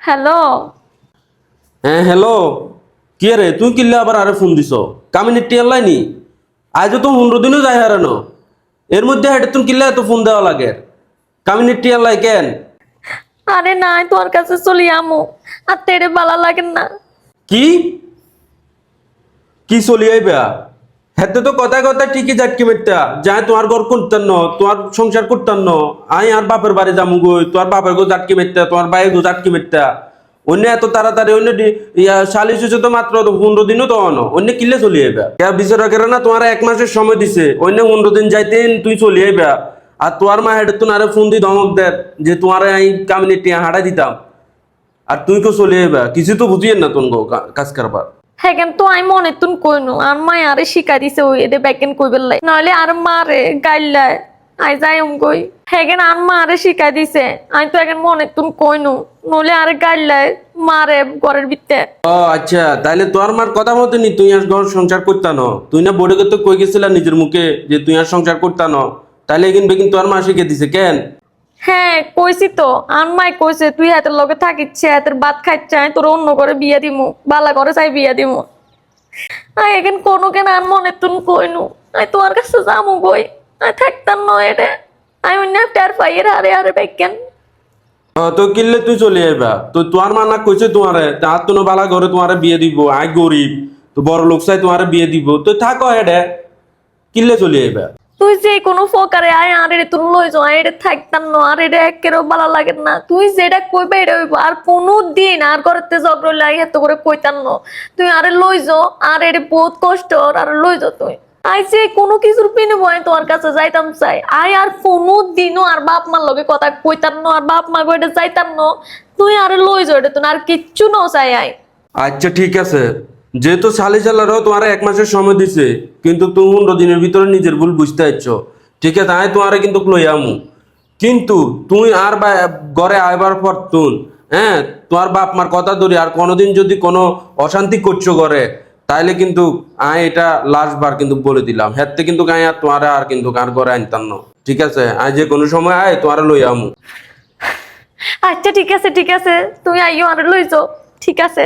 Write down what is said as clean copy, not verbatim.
Hello. হ্যাঁ hello. কি রে তুই কিল্লে আবার আরে ফোন দিছ? কামিনিটি আল্লাইনি আজও তো 15 দিনও যায় হারানো। এর মধ্যে হেঁটে তুমি কিল্লে এত ফোন দেওয়া লাগে? কামিনিটি আল্লাহ কেন? আরে নাই তোর কাছে চলি আমু, আর তেরে বালা লাগেন না। কি কি চলি আইবা? হেতে তো কথায় কথায় ঠিকই যাটকি মেটটা যায় তোমার ঘর করতেন ন, তোমার সংসার করতেন ন। আই আর বাপের বাড়ি যামু গই, তোমার বাপের গো যাটকি মেটটা, তোমার ভাইয়ের গো যাটকি মেটটা। অন্য এত তাড়াতাড়ি অন্য শালিশ হচ্ছে তো মাত্র 15 দিনও তো অন অন্য কিল্লে চলি আইবা কে বিচারা করে না? তোমার 1 মাসের সময় দিছে, অন্য 15 দিন যাইতেন তুই চলি আইবা। আর তোমার মা হেঁটে তো আরে ফোন দি ধমক দেয় যে তোমার এই কামিনিটি হাঁটাই দিতাম, আর তুই কো চলি আইবা? কিছু তো বুঝিয়েন না তোন গো কাজ কারবার। হ্যাঁ কেন তো আমি মনে তুন কইনু আর মা আরে শিখাই দিছে ওই এদে ব্যাকেন কইবেল লাই নইলে আর মারে গাইল্লায় আই যাই কই। হ্যাঁ কেন আর মা আরে শিখাই দিছে আমি তো এখন মনে তুন কইনু নইলে আরে গাইল্লায় মারে ঘরের ভিতরে। ও আচ্ছা, তাইলে তোর মার কথা মতো নি তুই আর ঘর সংসার করতান? তুই না বড় তো কই গেছিলা নিজের মুখে যে তুই আর সংসার করতান? তাইলে এগিন বেগিন তোর মা শিখে দিছে কেন? হ্যাঁ কইছি তো, আর মাই কইছে তুই হাতের লগে থাকিচ্ছে হাতের ভাত খাইছে আমি তোর অন্য করে বিয়া দিমু, বালা করে চাই বিয়া দিমু। আই এখন কোনো কেন আর মনে তুন কইনু আই তোর কাছে যামু কই, আই থাকতাম নয় এটা আমি অন্য টের পাই আরে আরে বেকেন। তো কিনলে তুই চলে আইবা তো তোর মা না কইছে তোমারে তার তো বালা ঘরে তোমারে বিয়ে দিব, আই গরিব তো বড় লোক চাই তোমারে বিয়ে দিব, তো থাকো হেডে কিনলে চলে আইবা। তুই যে কোনো ফকারে আয় আর এটা তুই লই যাও আর এটা থাকতাম না আর এটা একেরও ভালো লাগে না। তুই যেটা কইবে এটা হইব আর কোনো দিন আর করতে ঝগড়া লাই এত করে কইতাম না। তুই আরে লই যাও আর এটা বহুত কষ্ট আর লই যাও তুই। আই যে কোনো কিছুর বিনিময়ে তোর কাছে যাইতাম চাই আয় আর কোনো দিনও আর বাপ মার লগে কথা কইতাম না আর বাপ মা কইটা যাইতাম না। তুই আরে লই যাও এটা তুই আর কিচ্ছু ন চাই আয়। আচ্ছা ঠিক আছে, যেহেতু সালি চালারও তোমার 1 মাসের সময় দিছে, কিন্তু তুমি 15 দিনের ভিতরে নিজের ভুল বুঝতে পারছো, ঠিক আছে? আমি তোমারে কিন্তু লই আমু, কিন্তু তুই আর ঘরে আইবার পর তুন, হ্যাঁ, তোমার বাপ মার কথা ধরি আর কোনোদিন যদি কোনো অশান্তি করছো ঘরে, তাইলে কিন্তু আমি এটা লাস্ট বার কিন্তু বলে দিলাম, হেতে কিন্তু আমি আর তোমারে আর কিন্তু আর ঘরে আনতাম না, ঠিক আছে? আজ যে কোনো সময় আয় তোমারে লই আমু। আচ্ছা ঠিক আছে তুই আইও আরে লই যাও, ঠিক আছে।